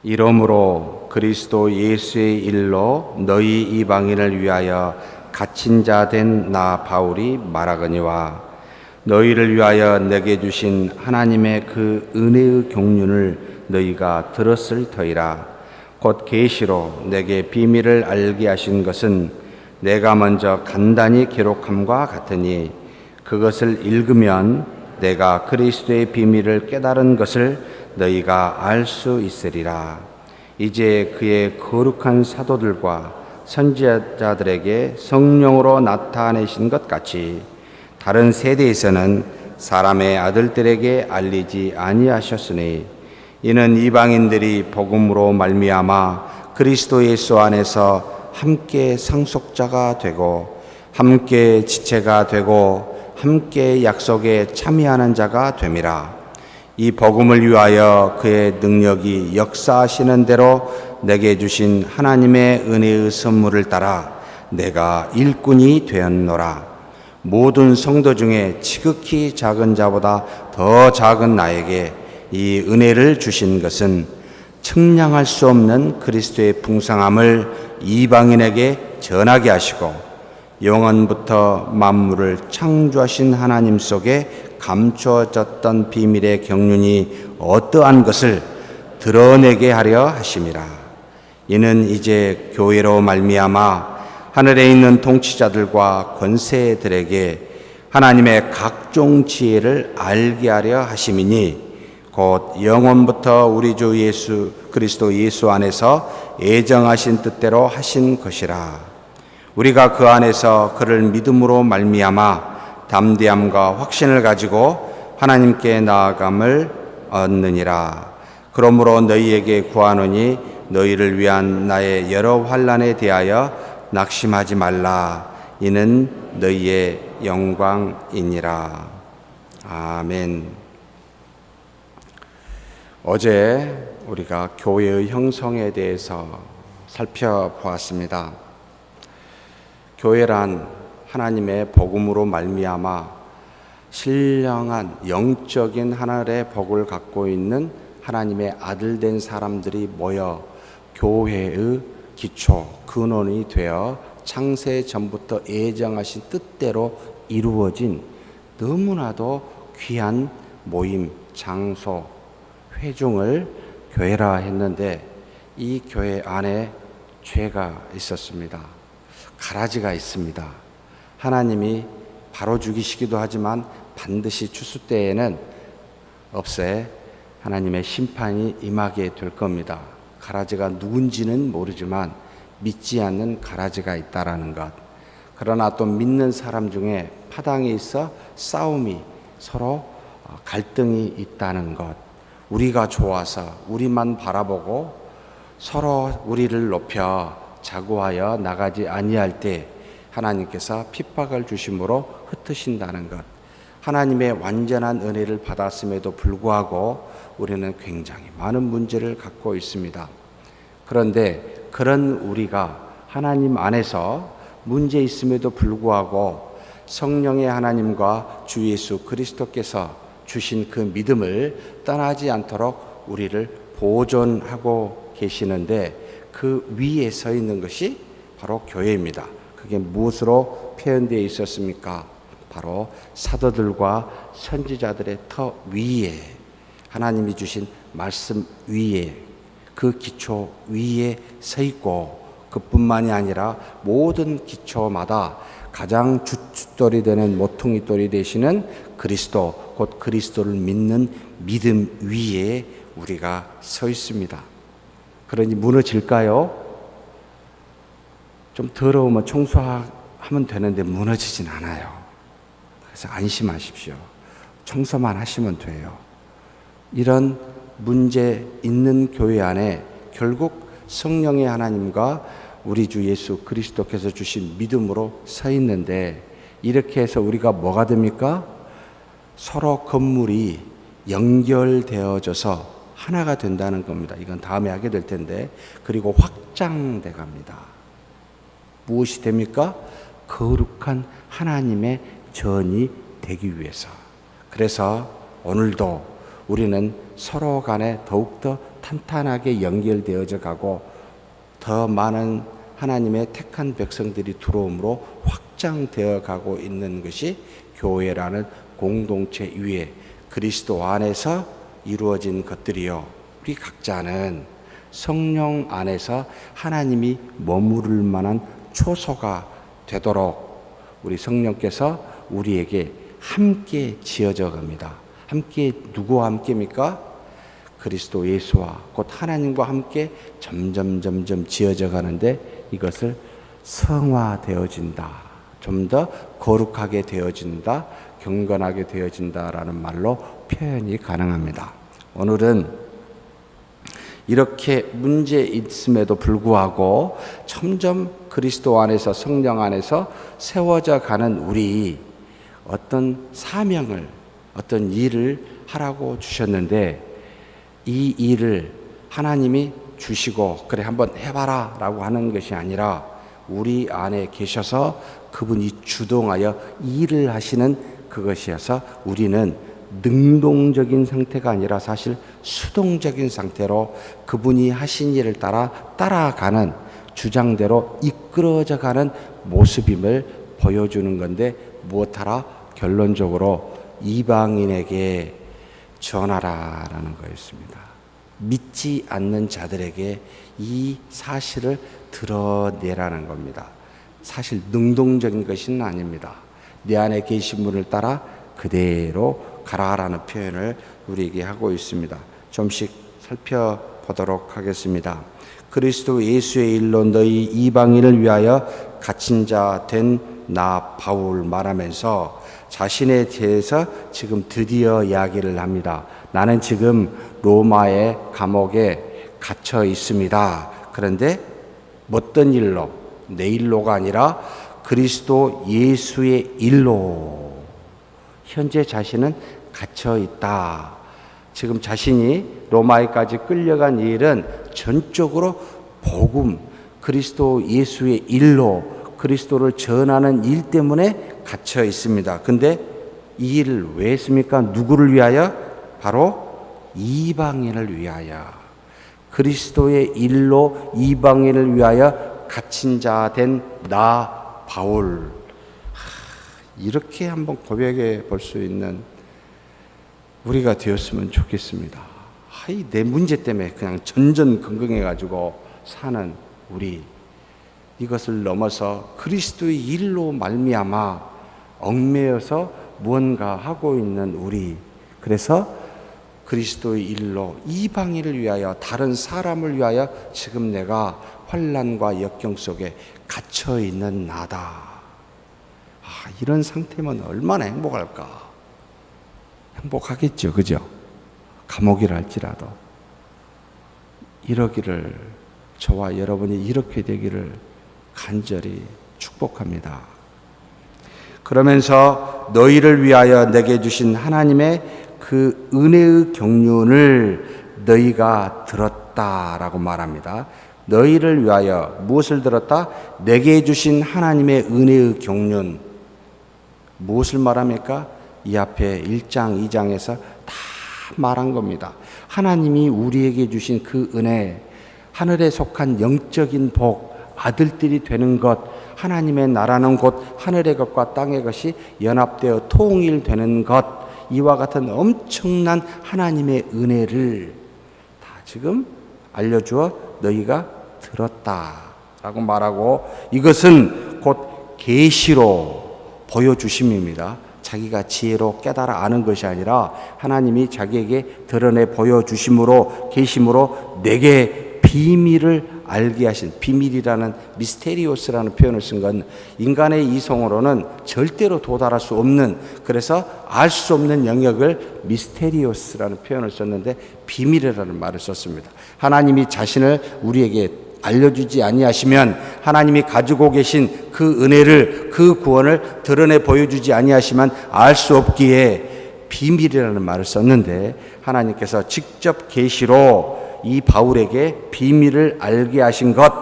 이러므로 그리스도 예수의 일로 너희 이방인을 위하여 갇힌 자 된 나 바울이 말하거니와 너희를 위하여 내게 주신 하나님의 그 은혜의 경륜을 너희가 들었을 터이라. 곧 계시로 내게 비밀을 알게 하신 것은 내가 먼저 간단히 기록함과 같으니 그것을 읽으면 내가 그리스도의 비밀을 깨달은 것을 너희가 알 수 있으리라. 이제 그의 거룩한 사도들과 선지자들에게 성령으로 나타내신 것 같이 다른 세대에서는 사람의 아들들에게 알리지 아니하셨으니 이는 이방인들이 복음으로 말미암아 그리스도 예수 안에서 함께 상속자가 되고 함께 지체가 되고 함께 약속에 참여하는 자가 됨이라. 이 복음을 위하여 그의 능력이 역사하시는 대로 내게 주신 하나님의 은혜의 선물을 따라 내가 일꾼이 되었노라. 모든 성도 중에 지극히 작은 자보다 더 작은 나에게 이 은혜를 주신 것은 측량할 수 없는 그리스도의 풍성함을 이방인에게 전하게 하시고 영원부터 만물을 창조하신 하나님 속에 감추어졌던 비밀의 경륜이 어떠한 것을 드러내게 하려 하심이라. 이는 이제 교회로 말미암아 하늘에 있는 통치자들과 권세들에게 하나님의 각종 지혜를 알게 하려 하심이니 곧 영원부터 우리 주 예수 그리스도 예수 안에서 예정하신 뜻대로 하신 것이라. 우리가 그 안에서 그를 믿음으로 말미암아 담대함과 확신을 가지고 하나님께 나아감을 얻느니라. 그러므로 너희에게 구하노니 너희를 위한 나의 여러 환난에 대하여 낙심하지 말라. 이는 너희의 영광이니라. 아멘. 어제 우리가 교회의 형성에 대해서 살펴보았습니다. 교회란 하나님의 복음으로 말미암아 신령한 영적인 하늘의 복을 갖고 있는 하나님의 아들된 사람들이 모여 교회의 기초, 근원이 되어 창세 전부터 예정하신 뜻대로 이루어진 너무나도 귀한 모임, 장소, 회중을 교회라 했는데 이 교회 안에 죄가 있었습니다. 가라지가 있습니다. 하나님이 바로 죽이시기도 하지만 반드시 추수 때에는 없애 하나님의 심판이 임하게 될 겁니다. 가라지가 누군지는 모르지만 믿지 않는 가라지가 있다라는 것. 그러나 또 믿는 사람 중에 파당이 있어 싸움이 서로 갈등이 있다는 것. 우리가 좋아서 우리만 바라보고 서로 우리를 높여 자고하여 나가지 아니할 때 하나님께서 핍박을 주심으로 흩으신다는 것. 하나님의 완전한 은혜를 받았음에도 불구하고 우리는 굉장히 많은 문제를 갖고 있습니다. 그런데 그런 우리가 하나님 안에서 문제 있음에도 불구하고 성령의 하나님과 주 예수 그리스도께서 주신 그 믿음을 떠나지 않도록 우리를 보존하고 계시는데 그 위에 서 있는 것이 바로 교회입니다. 그게 무엇으로 표현되어 있었습니까? 바로 사도들과 선지자들의 터 위에 하나님이 주신 말씀 위에 그 기초 위에 서 있고 그뿐만이 아니라 모든 기초마다 가장 주춧돌이 되는 모퉁이돌이 되시는 그리스도 곧 그리스도를 믿는 믿음 위에 우리가 서 있습니다. 그러니 무너질까요? 좀 더러우면 청소하면 되는데 무너지진 않아요. 그래서 안심하십시오. 청소만 하시면 돼요. 이런 문제 있는 교회 안에 결국 성령의 하나님과 우리 주 예수 그리스도께서 주신 믿음으로 서 있는데 이렇게 해서 우리가 뭐가 됩니까? 서로 건물이 연결되어져서 하나가 된다는 겁니다. 이건 다음에 하게 될 텐데 그리고 확장돼 갑니다. 무엇이 됩니까? 거룩한 하나님의 전이 되기 위해서. 그래서 오늘도 우리는 서로 간에 더욱더 탄탄하게 연결되어져 가고 더 많은 하나님의 택한 백성들이 들어옴으로 확장되어 가고 있는 것이 교회라는 공동체 위에 그리스도 안에서 이루어진 것들이요. 우리 각자는 성령 안에서 하나님이 머무를 만한 초소가 되도록 우리 성령께서 우리에게 함께 지어져 갑니다. 함께 누구와 함께입니까? 그리스도 예수와 곧 하나님과 함께 점점 지어져 가는데 이것을 성화되어진다. 좀 더 거룩하게 되어진다. 경건하게 되어진다라는 말로 표현이 가능합니다. 오늘은 이렇게 문제 있음에도 불구하고 점점 그리스도 안에서 성령 안에서 세워져 가는 우리 어떤 사명을 어떤 일을 하라고 주셨는데 이 일을 하나님이 주시고 그래 한번 해봐라 라고 하는 것이 아니라 우리 안에 계셔서 그분이 주동하여 일을 하시는 그것이어서 우리는 능동적인 상태가 아니라 사실 수동적인 상태로 그분이 하신 일을 따라가는 주장대로 이끌어져 가는 모습임을 보여주는 건데 무엇하라? 결론적으로 이방인에게 전하라라는 거였습니다. 믿지 않는 자들에게 이 사실을 드러내라는 겁니다. 사실 능동적인 것은 아닙니다. 내 안에 계신 분을 따라 그대로 가라라는 표현을 우리에게 하고 있습니다. 좀씩 살펴보도록 하겠습니다. 그리스도 예수의 일로 너희 이방인을 위하여 갇힌 자 된 나 바울 말하면서 자신에 대해서 지금 드디어 이야기를 합니다. 나는 지금 로마의 감옥에 갇혀 있습니다. 그런데 어떤 일로? 내 일로가 아니라 그리스도 예수의 일로 현재 자신은 갇혀 있다. 지금 자신이 로마에까지 끌려간 일은 전적으로 복음, 그리스도 예수의 일로 그리스도를 전하는 일 때문에 갇혀 있습니다. 근데 이 일을 왜 했습니까? 누구를 위하여? 바로 이방인을 위하여. 그리스도의 일로 이방인을 위하여 갇힌 자 된 나 바울. 이렇게 한번 고백해 볼 수 있는 우리가 되었으면 좋겠습니다. 내 문제 때문에 그냥 전전긍긍해가지고 사는 우리, 이것을 넘어서 그리스도의 일로 말미암아 얽매여서 무언가 하고 있는 우리, 그래서 그리스도의 일로 이방인을 위하여 다른 사람을 위하여 지금 내가 환난과 역경 속에 갇혀 있는 나다. 이런 상태면 얼마나 행복할까? 행복하겠죠, 그죠? 감옥이라 할지라도 이러기를, 저와 여러분이 이렇게 되기를 간절히 축복합니다. 그러면서 너희를 위하여 내게 주신 하나님의 그 은혜의 경륜을 너희가 들었다라고 말합니다. 너희를 위하여 무엇을 들었다? 내게 주신 하나님의 은혜의 경륜. 무엇을 말합니까? 이 앞에 1장, 2장에서 다 말한 겁니다. 하나님이 우리에게 주신 그 은혜, 하늘에 속한 영적인 복, 아들들이 되는 것, 하나님의 나라는 곧 하늘의 것과 땅의 것이 연합되어 통일되는 것, 이와 같은 엄청난 하나님의 은혜를 다 지금 알려주어 너희가 들었다라고 말하고, 이것은 곧 계시로 보여주심입니다. 자기가 지혜로 깨달아 아는 것이 아니라 하나님이 자기에게 드러내 보여주심으로, 계심으로 내게 비밀을 알게 하신, 비밀이라는 미스테리오스라는 표현을 쓴 건 인간의 이성으로는 절대로 도달할 수 없는, 그래서 알 수 없는 영역을 미스테리오스라는 표현을 썼는데 비밀이라는 말을 썼습니다. 하나님이 자신을 우리에게 알려주지 아니하시면, 하나님이 가지고 계신 그 은혜를, 그 구원을 드러내 보여주지 아니하시면 알 수 없기에 비밀이라는 말을 썼는데, 하나님께서 직접 계시로 이 바울에게 비밀을 알게 하신 것,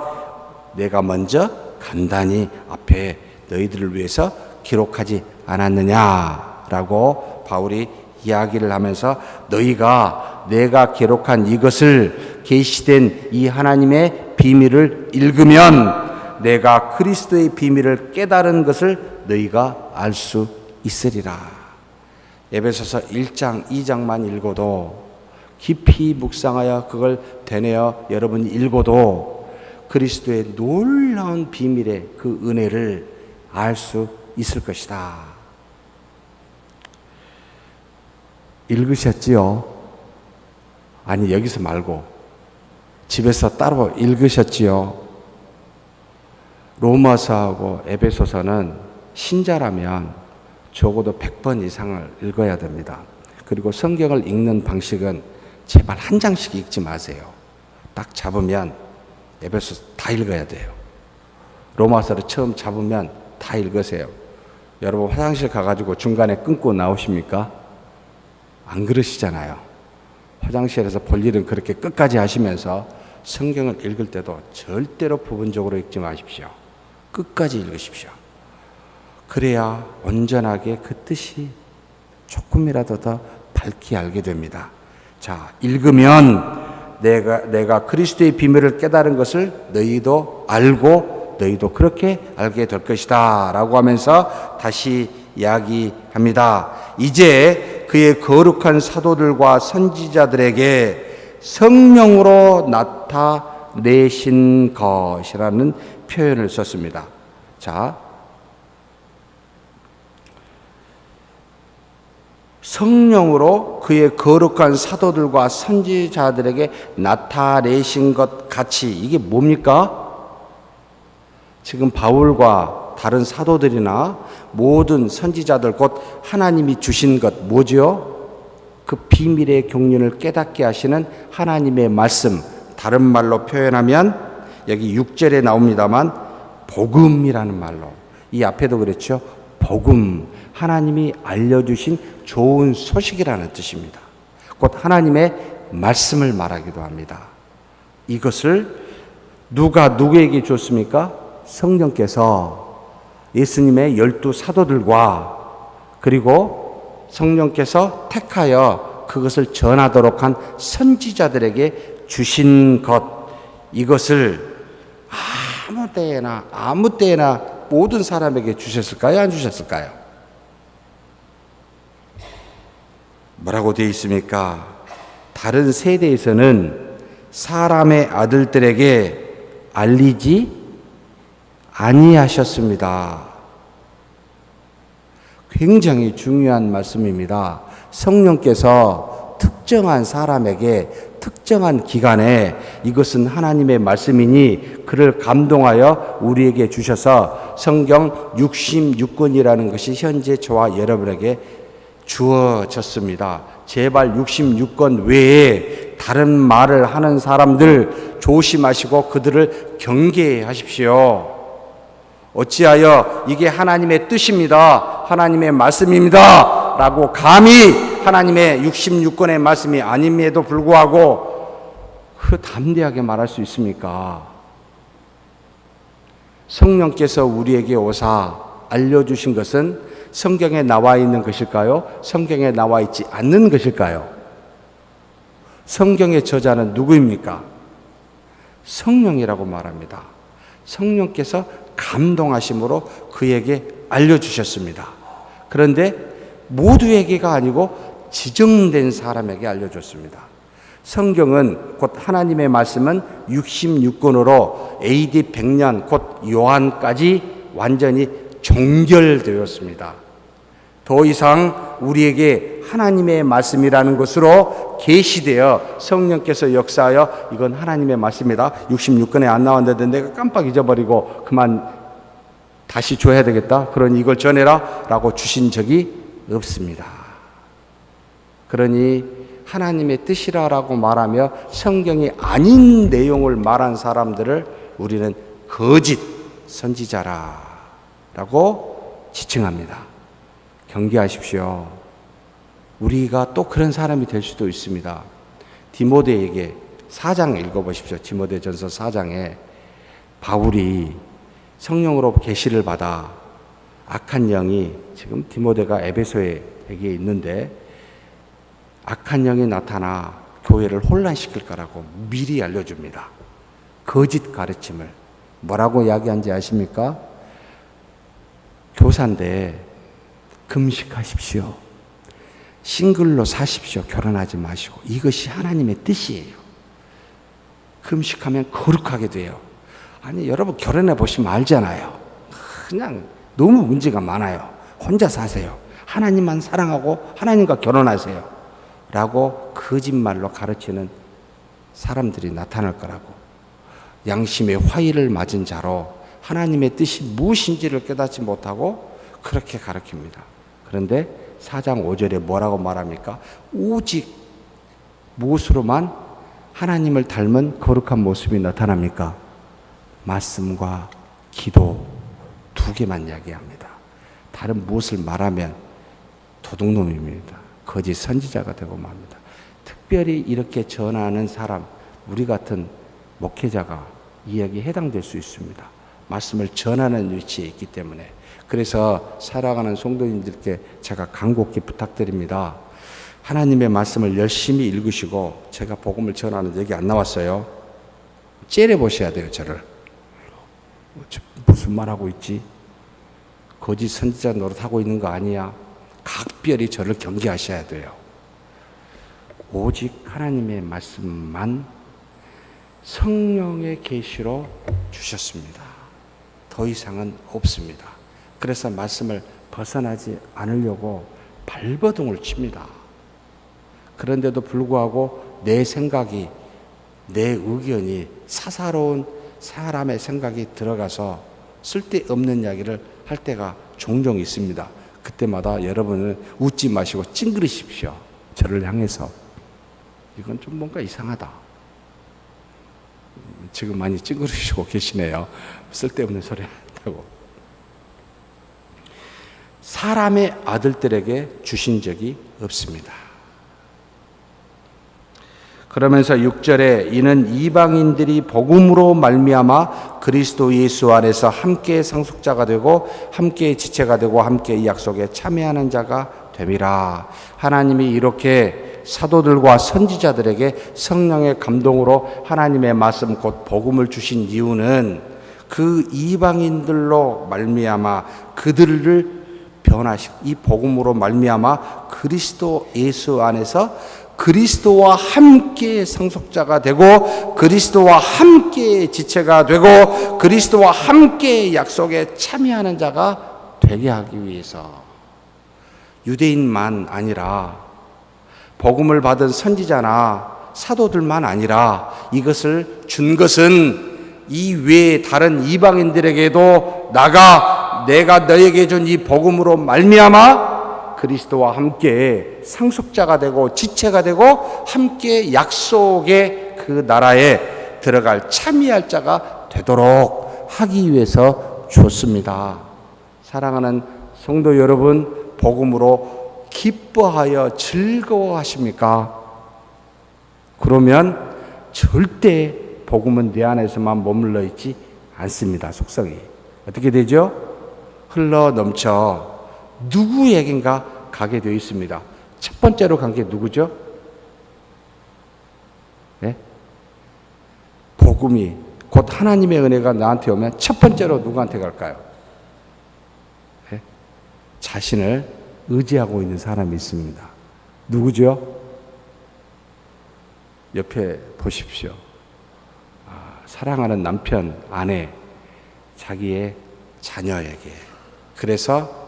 내가 먼저 간단히 앞에 너희들을 위해서 기록하지 않았느냐라고 바울이 이야기를 하면서 너희가 내가 기록한 이것을 계시된 이 하나님의 비밀을 읽으면 내가 그리스도의 비밀을 깨달은 것을 너희가 알 수 있으리라. 에베소서 1장, 2장만 읽어도 깊이 묵상하여 그걸 되뇌어 여러분이 읽어도 그리스도의 놀라운 비밀의 그 은혜를 알 수 있을 것이다. 읽으셨지요? 아니, 여기서 말고 집에서 따로 읽으셨지요? 로마서하고 에베소서는 신자라면 적어도 100번 이상을 읽어야 됩니다. 그리고 성경을 읽는 방식은 제발 한 장씩 읽지 마세요. 딱 잡으면 에베소서 다 읽어야 돼요. 로마서를 처음 잡으면 다 읽으세요. 여러분 화장실 가가지고 중간에 끊고 나오십니까? 안 그러시잖아요. 화장실에서 볼 일은 그렇게 끝까지 하시면서 성경을 읽을 때도 절대로 부분적으로 읽지 마십시오. 끝까지 읽으십시오. 그래야 온전하게 그 뜻이 조금이라도 더 밝히 알게 됩니다. 자, 읽으면 내가 그리스도의 비밀을 깨달은 것을 너희도 알고 너희도 그렇게 알게 될 것이다 라고 하면서 다시 이야기합니다. 이제 그의 거룩한 사도들과 선지자들에게 성령으로 나타내신 것이라는 표현을 썼습니다. 자, 성령으로 그의 거룩한 사도들과 선지자들에게 나타내신 것 같이, 이게 뭡니까? 지금 바울과 다른 사도들이나 모든 선지자들 곧 하나님이 주신 것 뭐죠? 그 비밀의 경륜을 깨닫게 하시는 하나님의 말씀, 다른 말로 표현하면 여기 6절에 나옵니다만 복음이라는 말로, 이 앞에도 그랬죠. 복음, 하나님이 알려주신 좋은 소식이라는 뜻입니다. 곧 하나님의 말씀을 말하기도 합니다. 이것을 누가 누구에게 줬습니까? 성령께서 예수님의 12 사도들과 그리고 성령께서 택하여 그것을 전하도록 한 선지자들에게 주신 것, 이것을 아무 때나 모든 사람에게 주셨을까요? 안 주셨을까요? 뭐라고 되어 있습니까? 다른 세대에서는 사람의 아들들에게 알리지 아니하셨습니다. 굉장히 중요한 말씀입니다. 성령께서 특정한 사람에게 특정한 기간에 이것은 하나님의 말씀이니 그를 감동하여 우리에게 주셔서 성경 66권이라는 것이 현재 저와 여러분에게 주어졌습니다. 제발 66권 외에 다른 말을 하는 사람들 조심하시고 그들을 경계하십시오. 어찌하여 이게 하나님의 뜻입니다, 하나님의 말씀입니다 라고 감히 하나님의 66권의 말씀이 아님에도 불구하고 그 담대하게 말할 수 있습니까? 성령께서 우리에게 오사 알려주신 것은 성경에 나와 있는 것일까요? 성경에 나와 있지 않는 것일까요? 성경의 저자는 누구입니까? 성령이라고 말합니다. 성령께서 감동하심으로 그에게 알려주셨습니다. 그런데 모두에게가 아니고 지정된 사람에게 알려줬습니다. 성경은 곧 하나님의 말씀은 66권으로 AD 100년 곧 요한까지 완전히 종결되었습니다. 더 이상 우리에게 하나님의 말씀이라는 것으로 계시되어 성령께서 역사하여 이건 하나님의 말씀이다, 66권에 안 나왔는데 내가 깜빡 잊어버리고 그만 다시 줘야 되겠다, 그러니 이걸 전해라 라고 주신 적이 없습니다. 그러니 하나님의 뜻이라고 말하며 성경이 아닌 내용을 말한 사람들을 우리는 거짓 선지자라고 지칭합니다. 경계하십시오. 우리가 또 그런 사람이 될 수도 있습니다. 디모데에게 4장 읽어보십시오. 디모데전서 4장에 바울이 성령으로 계시를 받아 악한 영이, 지금 디모데가 에베소에 있는데 악한 영이 나타나 교회를 혼란시킬 거라고 미리 알려줍니다. 거짓 가르침을. 뭐라고 이야기한지 아십니까? 교사인데 금식하십시오. 싱글로 사십시오. 결혼하지 마시고. 이것이 하나님의 뜻이에요. 금식하면 거룩하게 돼요. 아니, 여러분 결혼해 보시면 알잖아요. 그냥 너무 문제가 많아요. 혼자 사세요. 하나님만 사랑하고 하나님과 결혼하세요. 라고 거짓말로 가르치는 사람들이 나타날 거라고. 양심의 화의를 맞은 자로 하나님의 뜻이 무엇인지를 깨닫지 못하고 그렇게 가르칩니다. 그런데 4장 5절에 뭐라고 말합니까? 오직 무엇으로만 하나님을 닮은 거룩한 모습이 나타납니까? 말씀과 기도 두 개만 이야기합니다. 다른 무엇을 말하면 도둑놈입니다. 거짓 선지자가 되고 맙니다. 특별히 이렇게 전하는 사람, 우리 같은 목회자가 이야기에 해당될 수 있습니다. 말씀을 전하는 위치에 있기 때문에. 그래서 살아가는 성도님들께 제가 간곡히 부탁드립니다. 하나님의 말씀을 열심히 읽으시고, 제가 복음을 전하는 얘기 안 나왔어요. 째려보셔야 돼요, 저를. 무슨 말하고 있지? 거짓 선지자 노릇하고 있는 거 아니야? 각별히 저를 경계하셔야 돼요. 오직 하나님의 말씀만 성령의 계시로 주셨습니다. 더 이상은 없습니다. 그래서 말씀을 벗어나지 않으려고 발버둥을 칩니다. 그런데도 불구하고 내 생각이, 내 의견이 사사로운 사람의 생각이 들어가서 쓸데없는 이야기를 할 때가 종종 있습니다. 그때마다 여러분은 웃지 마시고 찡그리십시오. 저를 향해서. 이건 좀 뭔가 이상하다. 지금 많이 찡그리시고 계시네요. 쓸데없는 소리 한다고. 사람의 아들들에게 주신 적이 없습니다. 그러면서 6절에 이는 이방인들이 복음으로 말미암아 그리스도 예수 안에서 함께 상속자가 되고 함께 지체가 되고 함께 이 약속에 참여하는 자가 됨이라. 하나님이 이렇게 사도들과 선지자들에게 성령의 감동으로 하나님의 말씀 곧 복음을 주신 이유는 그 이방인들로 말미암아 그들을 변화시키고 이 복음으로 말미암아 그리스도 예수 안에서 그리스도와 함께 상속자가 되고 그리스도와 함께 지체가 되고 그리스도와 함께 약속에 참여하는 자가 되게 하기 위해서 유대인만 아니라 복음을 받은 선지자나 사도들만 아니라 이것을 준 것은 이 외에 다른 이방인들에게도 내가 너에게 준 이 복음으로 말미암아 그리스도와 함께 상속자가 되고 지체가 되고 함께 약속의 그 나라에 들어갈 참여할 자가 되도록 하기 위해서 줬습니다. 사랑하는 성도 여러분, 복음으로 기뻐하여 즐거워하십니까? 그러면 절대 복음은 내 안에서만 머물러 있지 않습니다. 속성이 어떻게 되죠? 흘러 넘쳐 누구에겐가 가게 되어 있습니다. 첫 번째로 간 게 누구죠? 네? 복음이 곧 하나님의 은혜가 나한테 오면 첫 번째로 누구한테 갈까요? 네? 자신을 의지하고 있는 사람이 있습니다. 누구죠? 옆에 보십시오. 사랑하는 남편, 아내, 자기의 자녀에게. 그래서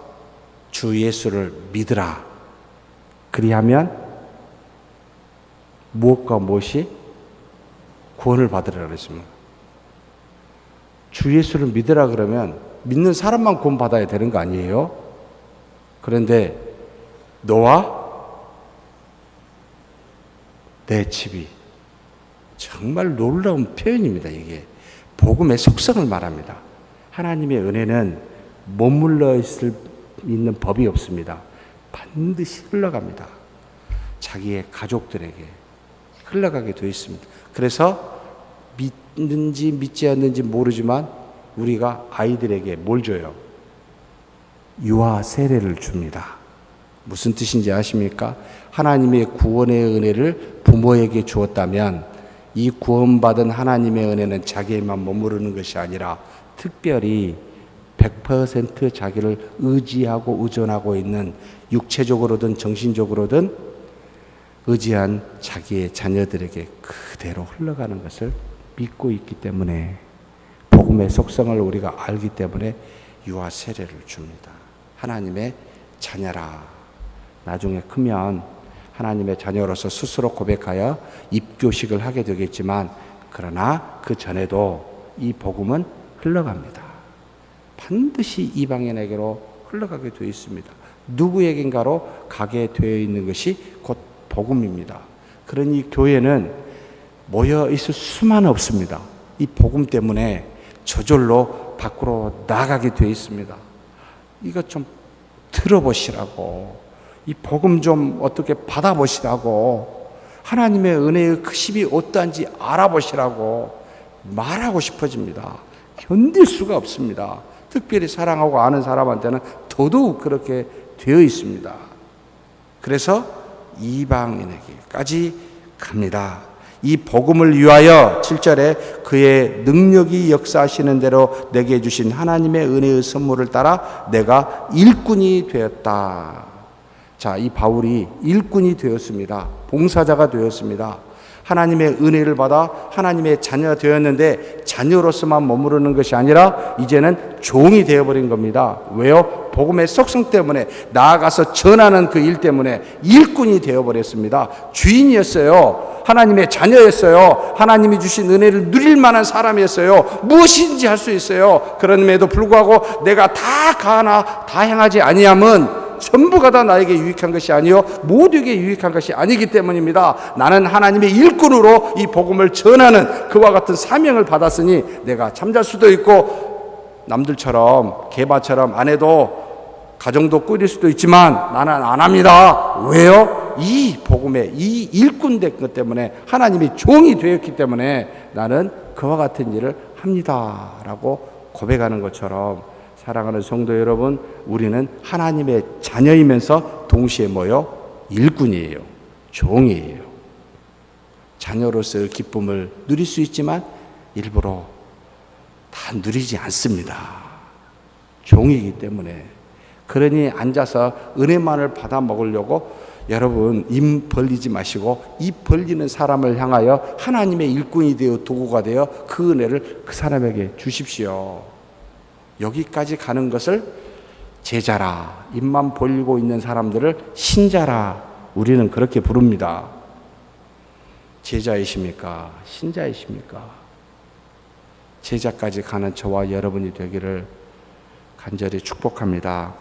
주 예수를 믿으라. 그리하면 무엇과 무엇이 구원을 받으라 그랬습니다. 주 예수를 믿으라 그러면 믿는 사람만 구원 받아야 되는 거 아니에요? 그런데 너와 내 집이, 정말 놀라운 표현입니다. 이게 복음의 속성을 말합니다. 하나님의 은혜는 머물러 있는 법이 없습니다. 반드시 흘러갑니다. 자기의 가족들에게 흘러가게 되어 있습니다. 그래서 믿는지 믿지 않는지 모르지만 우리가 아이들에게 뭘 줘요? 유아 세례를 줍니다. 무슨 뜻인지 아십니까? 하나님의 구원의 은혜를 부모에게 주었다면 이 구원받은 하나님의 은혜는 자기에만 머무르는 것이 아니라 특별히 100% 자기를 의지하고 의존하고 있는 육체적으로든 정신적으로든 의지한 자기의 자녀들에게 그대로 흘러가는 것을 믿고 있기 때문에, 복음의 속성을 우리가 알기 때문에 유아 세례를 줍니다. 하나님의 자녀라. 나중에 크면 하나님의 자녀로서 스스로 고백하여 입교식을 하게 되겠지만, 그러나 그 전에도 이 복음은 흘러갑니다. 반드시 이방인에게로 흘러가게 되어 있습니다. 누구에겐가로 가게 되어 있는 것이 곧 복음입니다. 그러니 교회는 모여 있을 수만 없습니다. 이 복음 때문에 저절로 밖으로 나가게 되어 있습니다. 이거 좀 들어보시라고, 이 복음 좀 어떻게 받아보시라고, 하나님의 은혜의 크심이 어떠한지 알아보시라고 말하고 싶어집니다. 견딜 수가 없습니다. 특별히 사랑하고 아는 사람한테는 더더욱 그렇게 되어 있습니다. 그래서 이방인에게까지 갑니다. 이 복음을 위하여 7절에 그의 능력이 역사하시는 대로 내게 주신 하나님의 은혜의 선물을 따라 내가 일꾼이 되었다. 자, 이 바울이 일꾼이 되었습니다. 봉사자가 되었습니다. 하나님의 은혜를 받아 하나님의 자녀가 되었는데 자녀로서만 머무르는 것이 아니라 이제는 종이 되어버린 겁니다. 왜요? 복음의 속성 때문에, 나아가서 전하는 그 일 때문에 일꾼이 되어버렸습니다. 주인이었어요. 하나님의 자녀였어요. 하나님이 주신 은혜를 누릴 만한 사람이었어요. 무엇인지 할 수 있어요. 그럼에도 불구하고 내가 다 가하나 다 행하지 아니함은 전부가 다 나에게 유익한 것이 아니요 모두에게 유익한 것이 아니기 때문입니다. 나는 하나님의 일꾼으로 이 복음을 전하는 그와 같은 사명을 받았으니 내가 잠잘 수도 있고 남들처럼 개바처럼 안 해도 가정도 꾸릴 수도 있지만 나는 안 합니다. 왜요? 이 복음의 이 일꾼 된 것 때문에, 하나님이 종이 되었기 때문에 나는 그와 같은 일을 합니다 라고 고백하는 것처럼, 사랑하는 성도 여러분, 우리는 하나님의 자녀이면서 동시에 뭐요? 일꾼이에요. 종이에요. 자녀로서의 기쁨을 누릴 수 있지만 일부러 다 누리지 않습니다. 종이기 때문에. 그러니 앉아서 은혜만을 받아 먹으려고 여러분 입 벌리지 마시고, 입 벌리는 사람을 향하여 하나님의 일꾼이 되어 도구가 되어 그 은혜를 그 사람에게 주십시오. 여기까지 가는 것을 제자라, 입만 벌리고 있는 사람들을 신자라, 우리는 그렇게 부릅니다. 제자이십니까? 신자이십니까? 제자까지 가는 저와 여러분이 되기를 간절히 축복합니다.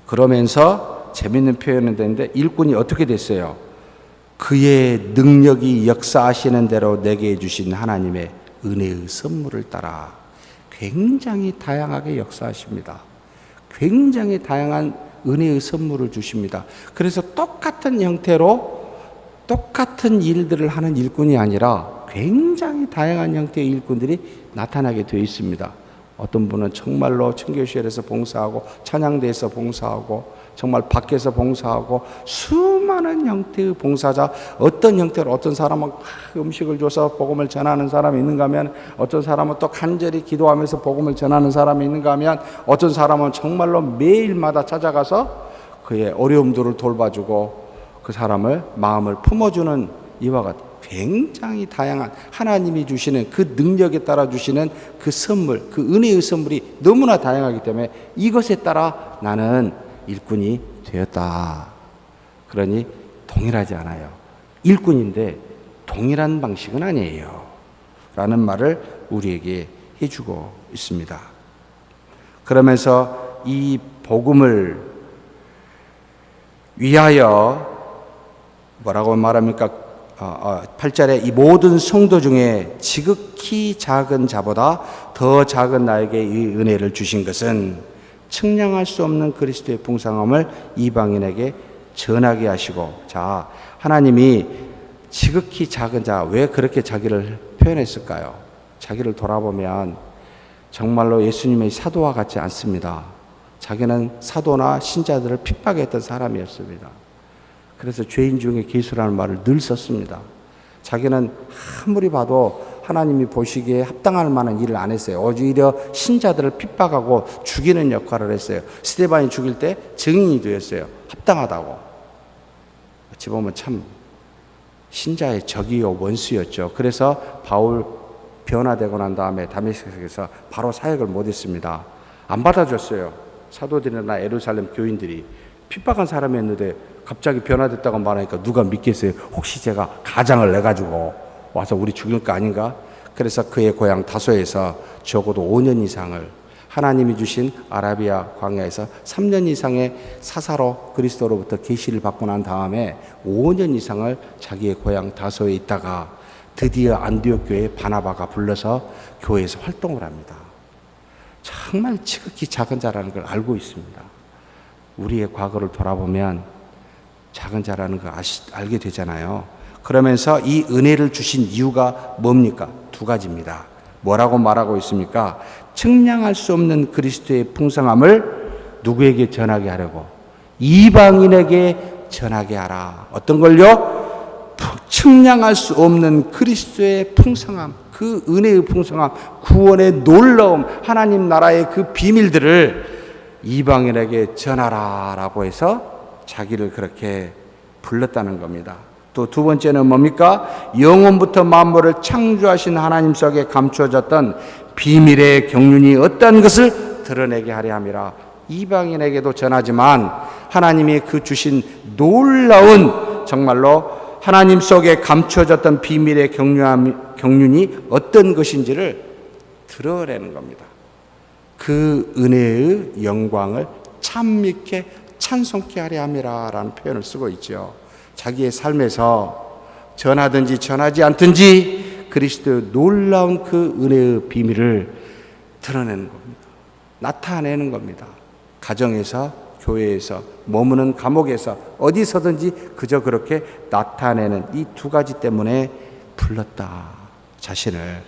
그러면서 재밌는 표현은 되는데, 일꾼이 어떻게 됐어요? 그의 능력이 역사하시는 대로 내게 주신 하나님의 은혜의 선물을 따라. 굉장히 다양하게 역사하십니다. 굉장히 다양한 은혜의 선물을 주십니다. 그래서 똑같은 형태로 똑같은 일들을 하는 일꾼이 아니라 굉장히 다양한 형태의 일꾼들이 나타나게 되어 있습니다. 어떤 분은 정말로 청교실에서 봉사하고, 찬양대에서 봉사하고, 정말 밖에서 봉사하고, 수많은 형태의 봉사자, 어떤 형태로, 어떤 사람은 음식을 줘서 복음을 전하는 사람이 있는가 하면, 어떤 사람은 또 간절히 기도하면서 복음을 전하는 사람이 있는가 하면, 어떤 사람은 정말로 매일마다 찾아가서 그의 어려움들을 돌봐주고 그 사람을 마음을 품어주는 이와 같은 굉장히 다양한 하나님이 주시는 그 능력에 따라 주시는 그 선물, 그 은혜의 선물이 너무나 다양하기 때문에 이것에 따라 나는 일꾼이 되었다. 그러니 동일하지 않아요. 일꾼인데 동일한 방식은 아니에요 라는 말을 우리에게 해주고 있습니다. 그러면서 이 복음을 위하여 뭐라고 말합니까? 8절에 이 모든 성도 중에 지극히 작은 자보다 더 작은 나에게 이 은혜를 주신 것은 측량할 수 없는 그리스도의 풍성함을 이방인에게 전하게 하시고. 자, 하나님이 지극히 작은 자, 왜 그렇게 자기를 표현했을까요? 자기를 돌아보면 정말로 예수님의 사도와 같지 않습니다. 자기는 사도나 신자들을 핍박했던 사람이었습니다. 그래서 죄인 중에 괴수라는 말을 늘 썼습니다. 자기는 아무리 봐도 하나님이 보시기에 합당할 만한 일을 안 했어요. 오히려 신자들을 핍박하고 죽이는 역할을 했어요. 스데반이 죽일 때 증인이 되었어요. 합당하다고. 어찌 보면 참 신자의 적이요 원수였죠. 그래서 바울 변화되고 난 다음에 다메섹에서 바로 사역을 못했습니다. 안 받아줬어요. 사도들이나 예루살렘 교인들이 핍박한 사람이었는데 갑자기 변화됐다고 말하니까 누가 믿겠어요? 혹시 제가 가장을 내가지고 와서 우리 죽일 거 아닌가? 그래서 그의 고향 다소에서 적어도 5년 이상을 하나님이 주신 아라비아 광야에서 3년 이상의 사사로 그리스도로부터 계시를 받고 난 다음에 5년 이상을 자기의 고향 다소에 있다가 드디어 안디옥 교회에 바나바가 불러서 교회에서 활동을 합니다. 정말 지극히 작은 자라는 걸 알고 있습니다. 우리의 과거를 돌아보면 작은 자라는 걸 알게 되잖아요. 그러면서 이 은혜를 주신 이유가 뭡니까? 두 가지입니다. 뭐라고 말하고 있습니까? 측량할 수 없는 그리스도의 풍성함을 누구에게 전하게 하려고? 이방인에게 전하게 하라. 어떤 걸요? 측량할 수 없는 그리스도의 풍성함, 그 은혜의 풍성함, 구원의 놀라움, 하나님 나라의 그 비밀들을 이방인에게 전하라라고 해서 자기를 그렇게 불렀다는 겁니다. 또 두 번째는 뭡니까? 영원부터 만물을 창조하신 하나님 속에 감추어졌던 비밀의 경륜이 어떤 것을 드러내게 하려 함이라. 이방인에게도 전하지만 하나님이 그 주신 놀라운 정말로 하나님 속에 감추어졌던 비밀의 경륜이 어떤 것인지를 드러내는 겁니다. 그 은혜의 영광을 참미케 찬송케 하려 함이라 라는 표현을 쓰고 있죠. 자기의 삶에서 전하든지 전하지 않든지 그리스도의 놀라운 그 은혜의 비밀을 드러내는 겁니다. 나타내는 겁니다. 가정에서, 교회에서, 머무는 감옥에서 어디서든지 그저 그렇게 나타내는 이 두 가지 때문에 불렀다. 자신을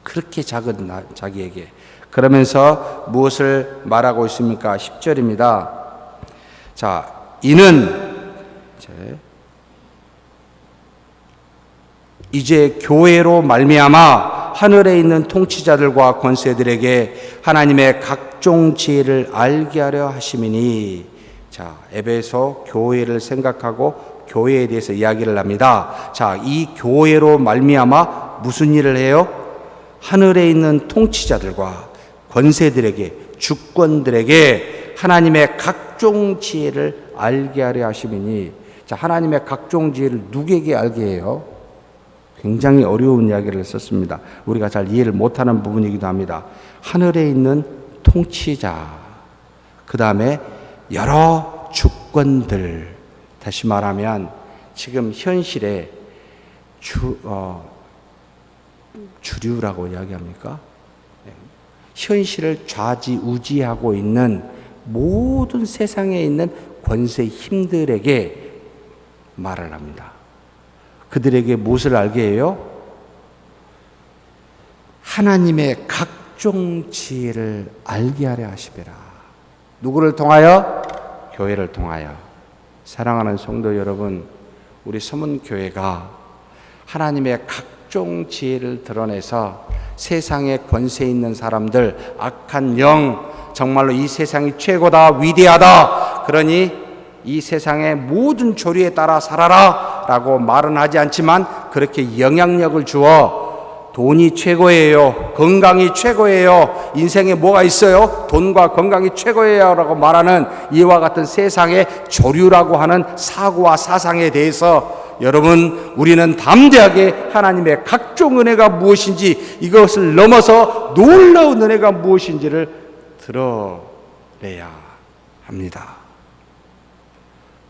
그렇게 작은 자기에게. 그러면서 무엇을 말하고 있습니까? 10절입니다. 자, 이는 이제 교회로 말미암아 하늘에 있는 통치자들과 권세들에게 하나님의 각종 지혜를 알게 하려 하심이니. 자, 에베소 교회를 생각하고 교회에 대해서 이야기를 합니다. 자, 이 교회로 말미암아 무슨 일을 해요? 하늘에 있는 통치자들과 권세들에게, 주권들에게 하나님의 각종 지혜를 알게 하려 하심이니. 자, 하나님의 각종 지혜를 누구에게 알게 해요? 굉장히 어려운 이야기를 썼습니다. 우리가 잘 이해를 못하는 부분이기도 합니다. 하늘에 있는 통치자, 그 다음에 여러 주권들, 다시 말하면 지금 현실에 주류라고 이야기합니까? 현실을 좌지우지하고 있는 모든 세상에 있는 권세 힘들에게 말을 합니다. 그들에게 무엇을 알게 해요? 하나님의 각종 지혜를 알게 하려 하시리라. 누구를 통하여? 교회를 통하여. 사랑하는 성도 여러분, 우리 서문교회가 하나님의 각종 지혜를 드러내서 세상에 권세 있는 사람들, 악한 영, 정말로 이 세상이 최고다, 위대하다, 그러니 이 세상의 모든 조류에 따라 살아라 라고 말은 하지 않지만 그렇게 영향력을 주어 돈이 최고예요, 건강이 최고예요, 인생에 뭐가 있어요? 돈과 건강이 최고예요 라고 말하는 이와 같은 세상의 조류라고 하는 사고와 사상에 대해서 여러분, 우리는 담대하게 하나님의 각종 은혜가 무엇인지, 이것을 넘어서 놀라운 은혜가 무엇인지를 드러내야 합니다.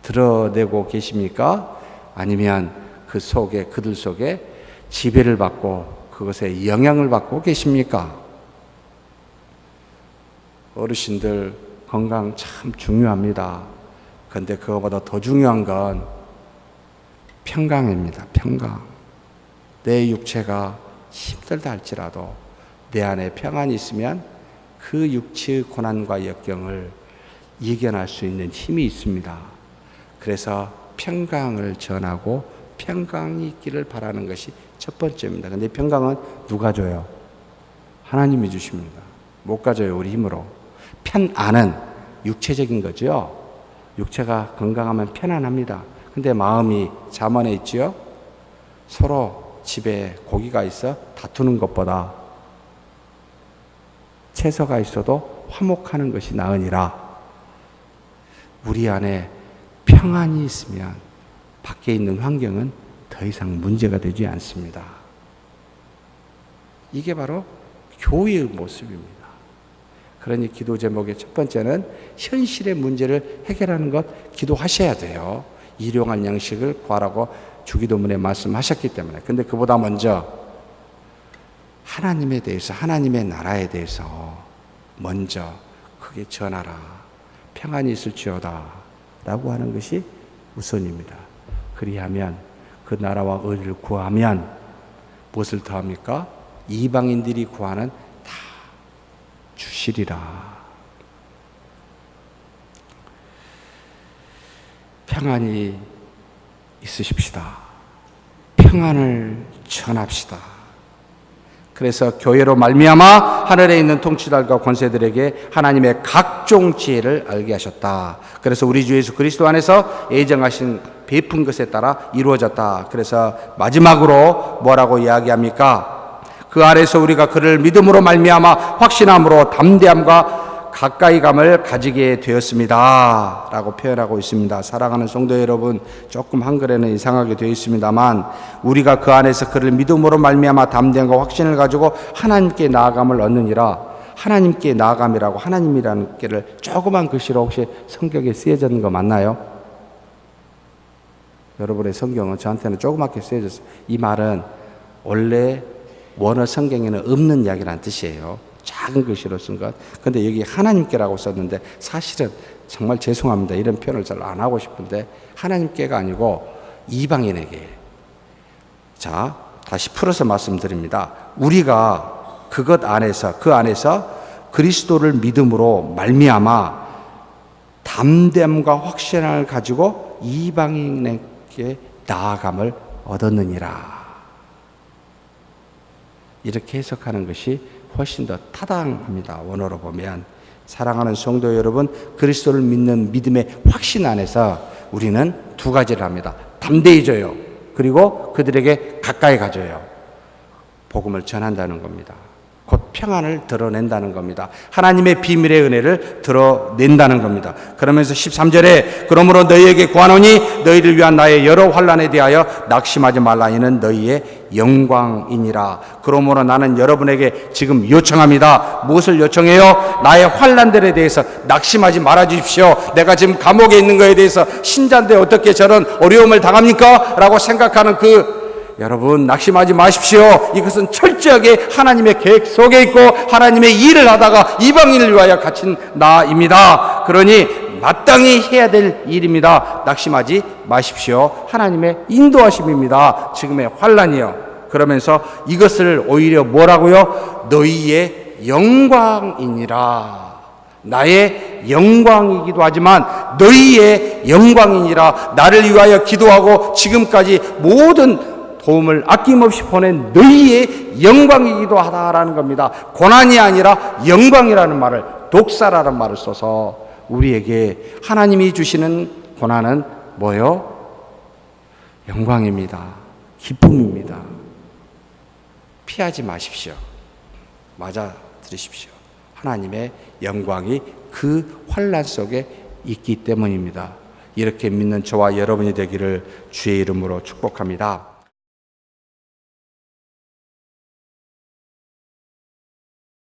드러내고 계십니까? 아니면 그 속에, 그들 속에 지배를 받고 그것에 영향을 받고 계십니까? 어르신들 건강 참 중요합니다. 그런데 그거보다 더 중요한 건 평강입니다. 평강. 내 육체가 힘들다 할지라도 내 안에 평안이 있으면 그 육체의 고난과 역경을 이겨낼 수 있는 힘이 있습니다. 그래서 평강을 전하고 평강이 있기를 바라는 것이 첫 번째입니다. 근데 평강은 누가 줘요? 하나님이 주십니다. 못 가져요, 우리 힘으로. 편안은 육체적인 거죠. 육체가 건강하면 편안합니다. 근데 마음이 잠언에 있지요. 서로 집에 고기가 있어 다투는 것보다 채소가 있어도 화목하는 것이 나으니라. 우리 안에 평안이 있으면 밖에 있는 환경은 더 이상 문제가 되지 않습니다. 이게 바로 교회의 모습입니다. 그러니 기도 제목의 첫 번째는 현실의 문제를 해결하는 것, 기도하셔야 돼요. 일용할 양식을 구하라고 주기도문에 말씀하셨기 때문에. 근데 그보다 먼저 하나님에 대해서, 하나님의 나라에 대해서 먼저 크게 전하라. 평안이 있을지어다 라고 하는 것이 우선입니다. 그리하면 그 나라와 의를 구하면 무엇을 더합니까? 이방인들이 구하는 다 주시리라. 평안이 있으십시다. 평안을 전합시다. 그래서 교회로 말미암아 하늘에 있는 통치들과 권세들에게 하나님의 각종 지혜를 알게 하셨다. 그래서 우리 주 예수 그리스도 안에서 예정하신 베푼 것에 따라 이루어졌다. 그래서 마지막으로 뭐라고 이야기합니까? 그 안에서 우리가 그를 믿음으로 말미암아 확신함으로 담대함과 가까이감을 가지게 되었습니다 라고 표현하고 있습니다. 사랑하는 성도 여러분, 조금 한글에는 이상하게 되어 있습니다만 우리가 그 안에서 그를 믿음으로 말미암아 담대함과 확신을 가지고 하나님께 나아감을 얻느니라. 하나님께 나아감이라고 하나님이라는 게를 조그만 글씨로 혹시 성경에 쓰여진 거 맞나요? 여러분의 성경은 저한테는 조그맣게 쓰여졌어요. 이 말은 원래 원어 성경에는 없는 이야기라는 뜻이에요. 작은 글씨로 쓴 것. 근데 여기 하나님께라고 썼는데 사실은 정말 죄송합니다. 이런 표현을 잘 안 하고 싶은데 하나님께가 아니고 이방인에게. 자, 다시 풀어서 말씀드립니다. 우리가 그것 안에서, 그 안에서 그리스도를 믿음으로 말미암아 담대함과 확신을 가지고 이방인에게 나아감을 얻었느니라. 이렇게 해석하는 것이 훨씬 더 타당합니다. 원어로 보면. 사랑하는 성도 여러분, 그리스도를 믿는 믿음의 확신 안에서 우리는 두 가지를 합니다. 담대해져요. 그리고 그들에게 가까이 가져요. 복음을 전한다는 겁니다. 곧 평안을 드러낸다는 겁니다. 하나님의 비밀의 은혜를 드러낸다는 겁니다. 그러면서 13절에 그러므로 너희에게 구하노니 너희를 위한 나의 여러 환난에 대하여 낙심하지 말라. 이는 너희의 영광이니라. 그러므로 나는 여러분에게 지금 요청합니다. 무엇을 요청해요? 나의 환난들에 대해서 낙심하지 말아 주십시오. 내가 지금 감옥에 있는 것에 대해서 신자인데 어떻게 저런 어려움을 당합니까? 라고 생각하는 여러분 낙심하지 마십시오. 이것은 철저하게 하나님의 계획 속에 있고 하나님의 일을 하다가 이방인을 위하여 갇힌 나입니다. 그러니 마땅히 해야 될 일입니다. 낙심하지 마십시오. 하나님의 인도하심입니다. 지금의 환난이요. 그러면서 이것을 오히려 뭐라고요? 너희의 영광이니라. 나의 영광이기도 하지만 너희의 영광이니라. 나를 위하여 기도하고 지금까지 모든 도움을 아낌없이 보낸 너희의 영광이기도 하다라는 겁니다. 고난이 아니라 영광이라는 말을, 독사라는 말을 써서 우리에게 하나님이 주시는 고난은 뭐요? 영광입니다. 기쁨입니다. 피하지 마십시오. 맞아 들으십시오. 하나님의 영광이 그 환난 속에 있기 때문입니다. 이렇게 믿는 저와 여러분이 되기를 주의 이름으로 축복합니다.